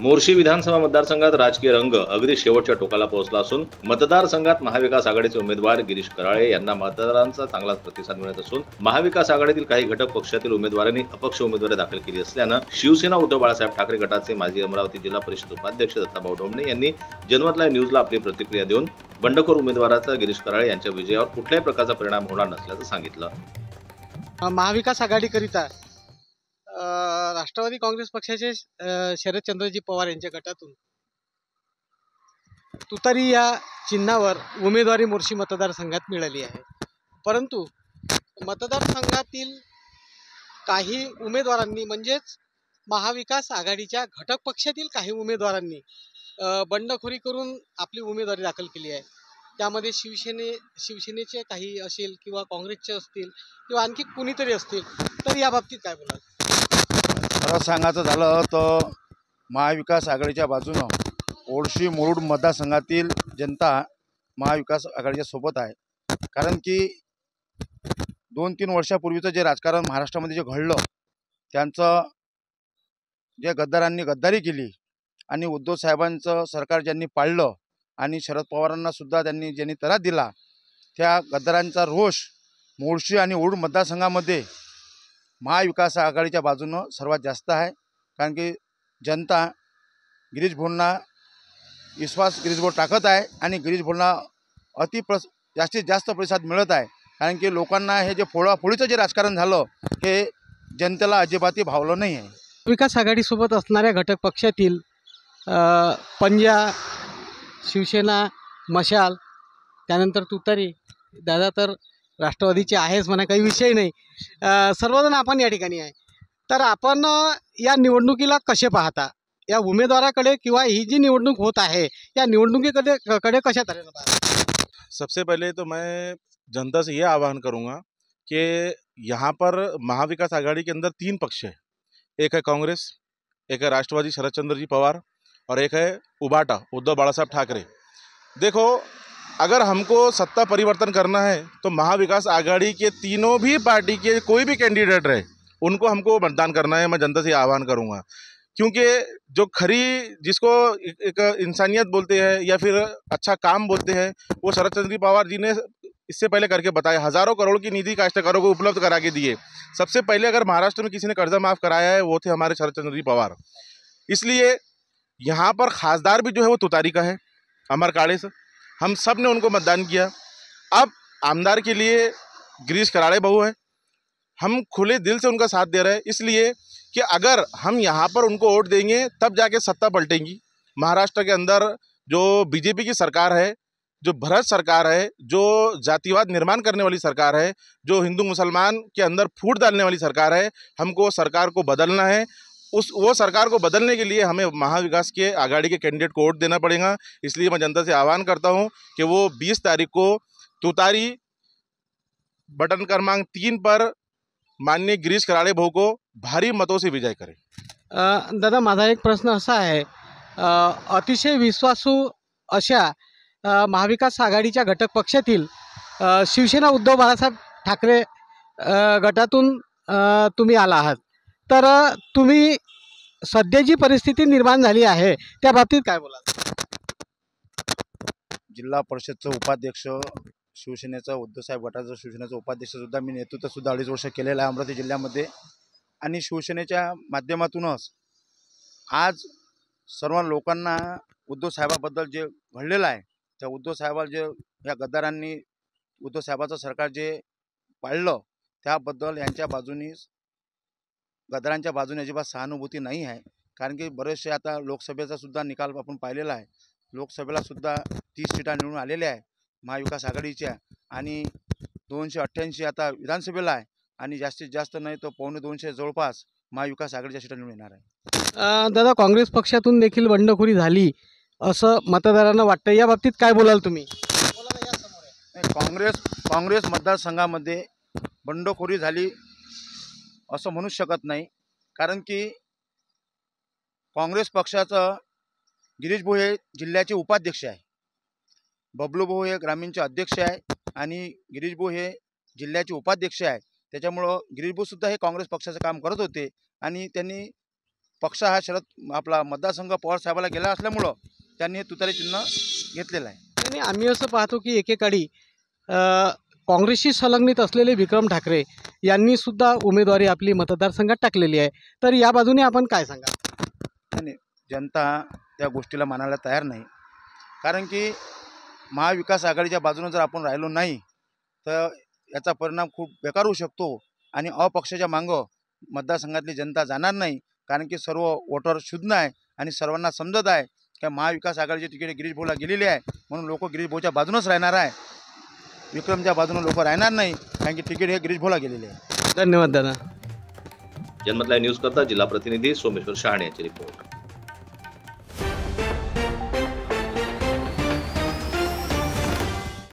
मोर्शी विधानसभा मतदारसंघात राजकीय रंग अगदी शेवटच्या टोकाला पोहोचला असून मतदारसंघात महाविकास आघाडीचे उमेदवार गिरीश कराळे यांना मतदारांचा चांगलाच प्रतिसाद मिळत असून महाविकास आघाडीतील काही घटक पक्षातील उमेदवारांनी अपक्ष उमेदवारी दाखल केली असल्यानं शिवसेना उद्धव बाळासाहेब ठाकरे गटाचे माजी अमरावती जिल्हा परिषद उपाध्यक्ष दत्ताभाऊ डोमणे यांनी जनमत लाईव्ह न्यूजला आपली प्रतिक्रिया देऊन बंडखोर उमेदवाराचा गिरीश कराळे यांच्या विजयावर कुठल्याही प्रकारचा परिणाम होणार नसल्याचं सांगितलं। महाविकास आघाडीकरिता राष्ट्रवादी काँग्रेस पक्षाचे शरदचंद्रजी पवार यांच्या गटातून तुतारी या चिन्हावर उमेदवारी मोर्शी मतदारसंघात मिळाली आहे। परंतु मतदारसंघातील काही उमेदवारांनी म्हणजेच महाविकास आघाडीच्या घटक पक्षातील काही उमेदवारांनी बंडखोरी करून आपली उमेदवारी दाखल केली आहे। त्यामध्ये शिवसेनेचे काही असेल किंवा काँग्रेसचे असतील किंवा आणखी कुणीतरी असतील, तर या बाबतीत काय बोलाल? खरं सांगायचं झालं तर महाविकास आघाडीच्या बाजूनं ओळशी मुरुड मतदारसंघातील जनता महाविकास आघाडीच्या सोबत आहे। कारण की 2-3 वर्षापूर्वीचं जे राजकारण महाराष्ट्रामध्ये जे घडलं, त्यांचं जे गद्दारांनी गद्दारी केली आणि उद्धव साहेबांचं सरकार ज्यांनी पाळलं आणि शरद पवारांना सुद्धा ज्यांनी त्रास दिला, त्या गद्दारांचा रोष मोर्शी आणि मुरुड मतदारसंघामध्ये महाविकास आघाडीच्या बाजूनं सर्वात जास्त आहे। कारण की जनता गिरीश भाऊंना विश्वास भाऊ टाकत आहे आणि गिरीश भाऊंना जास्तीत जास्त प्रतिसाद मिळत आहे। कारण की लोकांना हे जे फोडाफोडीचं जे राजकारण झालं हे जनतेला अजिबातही भावलं नाही आहे। विकास आघाडीसोबत असणाऱ्या घटक पक्षातील पंजा, शिवसेना, मशाल, त्यानंतर तुतारी, दादा तर राष्ट्रवादीचे आहेच म्हणा, काही विषय नाही, सर्वजण आपण या ठिकाणी आहे। तर आपण या निवडणुकीला कसे पाहता? या उमेदवाराकडे किंवा ही जी निवडणूक होत आहे या निवडणुकीकडे कशा तऱ्हेने पाहता? सबसे पहले तो मैं जनता से ये आह्वान करूंगा कि यहाँ पर महाविकास आघाड़ी के अंदर 3 पक्ष है। एक है कांग्रेस, एक है राष्ट्रवादी शरदचंद्र जी पवार और एक है उबाटा उद्धव बाळासाहेब ठाकरे। देखो, अगर हमको सत्ता परिवर्तन करना है तो महाविकास आघाड़ी के तीनों भी पार्टी के कोई भी कैंडिडेट रहे उनको हमको मतदान करना है। मैं जनता से आह्वान करूंगा, क्योंकि जो खरी जिसको एक इंसानियत बोलते हैं या फिर अच्छा काम बोलते हैं, वो शरदचंद्र पवार जी ने इससे पहले करके बताया। हज़ारों करोड़ की निधि काश्तकारों को उपलब्ध करा के दिए। सबसे पहले अगर महाराष्ट्र में किसी ने कर्जा माफ़ कराया है वो थे हमारे शरदचंद्र पवार। इसलिए यहाँ पर खासदार भी जो है वो तुतारी का है, अमर काड़े से। हम सब ने उनको मतदान किया। अब आमदार के लिए गिरीश कराड़े बहू है, हम खुले दिल से उनका साथ दे रहे हैं, इसलिए कि अगर हम यहाँ पर उनको वोट देंगे तब जाके सत्ता पलटेगी। महाराष्ट्र के अंदर जो बीजेपी की सरकार है, जो भ्रष्ट सरकार है, जो जातिवाद निर्माण करने वाली सरकार है, जो हिंदू मुसलमान के अंदर फूट डालने वाली सरकार है, हमको सरकार को बदलना है। वो सरकार को बदलने के लिए हमें महाविकास के आघाड़ी के कैंडिडेट को वोट देना पड़ेगा। इसलिए मैं जनता से आह्वान करता हूं कि वो 20 तारीख को तुतारी बटन क्रमांक 3 पर माननीय गिरीश कराळे भाऊ को भारी मतों से विजय करें। दादा, माझा एक प्रश्न असा आहे, अतिशय विश्वासू अशा महाविकास आघाडीच्या घटक पक्षातील शिवसेना उद्धव बाळासाहेब ठाकरे गटातून तुम्ही आला आहात, तर तुम्ही सध्या जी परिस्थिती निर्माण झाली आहे त्या बाबतीत काय बोलाल? जिल्हा परिषदचं उपाध्यक्ष, शिवसेनेचा उद्धव साहेब गटाचं शिवसेनेचं उपाध्यक्षसुद्धा मी नेतृत्वसुद्धा 2.5 वर्ष केलेलं आहे अमरावती जिल्ह्यामध्ये। आणि शिवसेनेच्या माध्यमातूनच आज सर्व लोकांना उद्धव साहेबाबद्दल जे घडलेलं आहे, त्या उद्धव साहेबाला जे या गद्दारांनी उद्धव साहेबाचं सरकार जे पाळलं त्याबद्दल यांच्या बाजूनी गद्दारांच्या बाजूने अजिबात सहानुभूती नाही आहे। कारण की बरेचसे आता लोकसभेचा सुद्धा निकाल आपण पाहिलेला आहे। लोकसभेला सुद्धा 30 सीटा निवडून आलेल्या आहे महाविकास आघाडीच्या आणि 288 आता विधानसभेला आहे आणि जास्तीत जास्त नाही तो 250 जवळपास महाविकास आघाडीच्या सीटा निवडून येणार आहे। दादा, काँग्रेस पक्षातून देखील बंडखोरी झाली असं मतदारांना वाटतं, या बाबतीत काय बोलाल तुम्ही? काँग्रेस मतदारसंघामध्ये बंडखोरी झाली असं म्हणू शकत नाही। कारण की काँग्रेस पक्षाचं गिरीश भाऊ हे जिल्ह्याचे उपाध्यक्ष आहे, बबलू भाऊ हे ग्रामीणचे अध्यक्ष आहे आणि गिरीश भाऊ हे जिल्ह्याचे उपाध्यक्ष आहे। त्याच्यामुळं गिरीश भाऊ सुद्धा हे काँग्रेस पक्षाचं काम करत होते आणि त्यांनी पक्ष हा आपला मतदारसंघ पवारसाहेबाला गेला असल्यामुळं त्यांनी हे तुतारी चिन्ह घेतलेलं आहे. आणि आम्ही असं पाहतो की एकेकाळी काँग्रेसशी संलग्नित असलेले विक्रम ठाकरे यांनी सुद्धा उमेदवारी आपली मतदारसंघात टाकलेली आहे. तर या बाजूने आपण काय सांगा? आणि जनता त्या गोष्टीला मानायला तयार नाही. कारण की महाविकास आघाडीच्या बाजूने जर आपण राहिलो नाही तर याचा परिणाम खूप बेकार होऊ शकतो आणि अपक्षाच्या मागं मतदारसंघातली जनता जाणार नाही. कारण की सर्व वोटर शुद्ध आहे आणि सर्वांना समजत आहे की महाविकास आघाडीची तिकीट गिरीश भाऊला गेलेली आहे, म्हणून लोक गिरीश भाऊच्या बाजूनच राहणार आहे. विक्रमच्या बाजूने लोक राहणार नाही, कारण की तिकीट हे गिरीश भाऊला गेलेले आहे. धन्यवाद दादा. जनमत लाईव्ह न्यूज करता जिल्हा प्रतिनिधी सोमेश्वर शहाणे यांची रिपोर्ट.